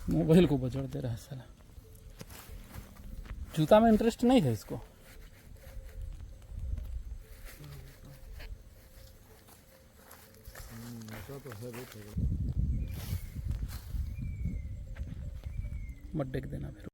Mobile को बजड़ दे रहा है साला। जूता में इंटरेस्ट नहीं है इसको। मत देख देना फिर।